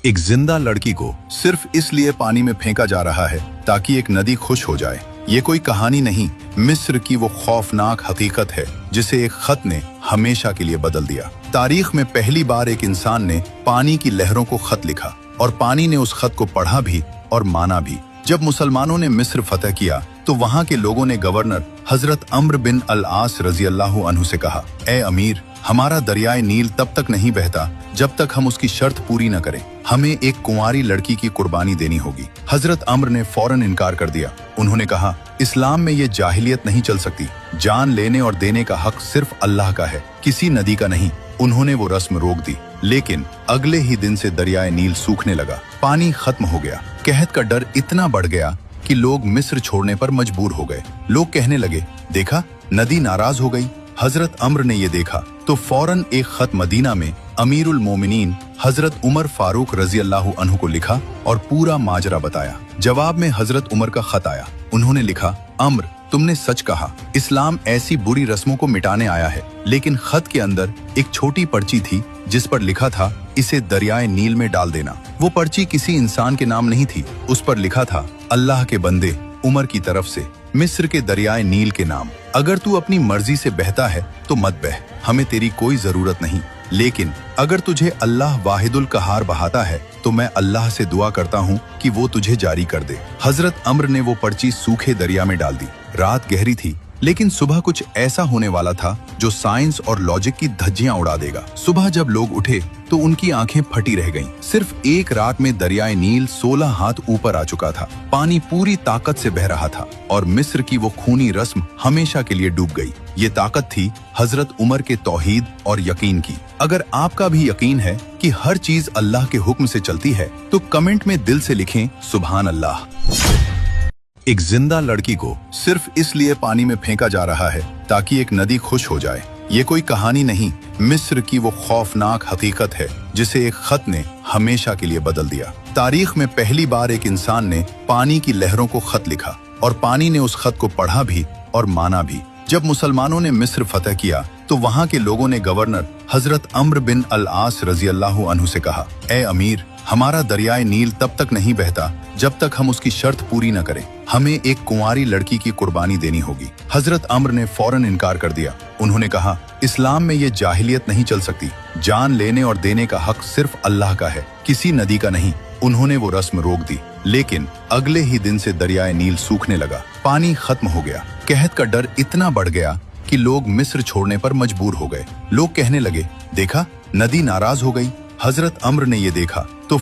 एक जिंदा लड़की को सिर्फ इसलिए पानी में फेंका जा रहा है ताकि एक नदी खुश हो जाए। ये कोई कहानी नहीं, मिस्र की वो खौफनाक हकीकत है जिसे एक खत ने हमेशा के लिए बदल दिया। तारीख में पहली बार एक इंसान ने पानी की लहरों को खत लिखा और पानी ने उस खत को पढ़ा भी और माना भी। जब मुसलमानों ने मिस्र फतह किया तो वहां के लोगों ने गवर्नर हजरत अम्र बिन अल आस रजी अल्लाहु अन्हु से कहा, ए अमीर, हमारा दरियाए नील तब तक नहीं बहता जब तक हम उसकी शर्त पूरी न करें। हमें एक कुंवारी लड़की की कुर्बानी देनी होगी। हजरत अम्र ने फौरन इनकार कर दिया। उन्होंने कहा, इस्लाम में ये जाहिलियत नहीं चल सकती। जान लेने और देने का हक सिर्फ अल्लाह का है, किसी नदी का नहीं। उन्होंने वो रस्म रोक दी, लेकिन अगले ही दिन से दरियाए नील सूखने लगा, पानी खत्म हो गया। कहत का डर इतना बढ़ गया कि लोग मिस्र छोड़ने पर मजबूर हो गए। लोग कहने लगे, देखा, नदी नाराज हो गई। हजरत अम्र ने ये देखा तो फौरन एक खत मदीना में अमीरुल मोमिनीन हजरत उमर फारूक रजी अल्लाहु अन्हु को लिखा और पूरा माजरा बताया। जवाब में हजरत उमर का खत आया। उन्होंने लिखा, अम्र, तुमने सच कहा, इस्लाम ऐसी बुरी रस्मों को मिटाने आया है। लेकिन खत के अंदर एक छोटी पर्ची थी जिस पर लिखा था, इसे दरियाए नील में डाल देना। वो पर्ची किसी इंसान के नाम नहीं थी, उस पर लिखा था, अल्लाह के बंदे उमर की तरफ से मिस्र के दरियाए नील के नाम। अगर तू अपनी मर्जी से बहता है तो मत बह, हमें तेरी कोई जरूरत नहीं। लेकिन अगर तुझे अल्लाह वाहिदुल कहार बहाता है तो मैं अल्लाह से दुआ करता हूँ कि वो तुझे जारी कर दे। हजरत अम्र ने वो पर्ची सूखे दरिया में डाल दी। रात गहरी थी, लेकिन सुबह कुछ ऐसा होने वाला था जो साइंस और लॉजिक की धज्जियां उड़ा देगा। सुबह जब लोग उठे तो उनकी आंखें फटी रह गईं। सिर्फ एक रात में दरियाए नील 16 हाथ ऊपर आ चुका था। पानी पूरी ताकत से बह रहा था और मिस्र की वो खूनी रस्म हमेशा के लिए डूब गई। ये ताकत थी हजरत उमर के तौहीद और यकीन की। अगर आपका भी यकीन है कि हर चीज अल्लाह के हुक्म से चलती है तो कमेंट में दिल से लिखें, सुभान अल्लाह। एक जिंदा लड़की को सिर्फ इसलिए पानी में फेंका जा रहा है ताकि एक नदी खुश हो जाए। ये कोई कहानी नहीं, मिस्र की वो खौफनाक हकीकत है जिसे एक खत ने हमेशा के लिए बदल दिया। तारीख में पहली बार एक इंसान ने पानी की लहरों को खत लिखा और पानी ने उस खत को पढ़ा भी और माना भी। जब मुसलमानों ने मिस्र फतह किया तो वहां के लोगों ने गवर्नर हजरत अम्र बिन अल आस रजी अल्लाहु अन्हु से कहा, ए अमीर, हमारा दरियाए नील तब तक नहीं बहता जब तक हम उसकी शर्त पूरी न करें। हमें एक कुंवारी लड़की की कुर्बानी देनी होगी। हजरत अम्र ने फौरन इनकार कर दिया। उन्होंने कहा, इस्लाम में ये जाहिलियत नहीं चल सकती। जान लेने और देने का हक सिर्फ अल्लाह का है, किसी नदी का नहीं। उन्होंने वो रस्म रोक दी, लेकिन अगले ही दिन से दरियाए नील सूखने लगा, पानी खत्म हो गया। कहत का डर इतना बढ़ गया कि लोग मिस्र छोड़ने पर मजबूर हो गए। लोग कहने लगे, देखा, नदी नाराज हो गई। हजरत अम्र ने ये देखा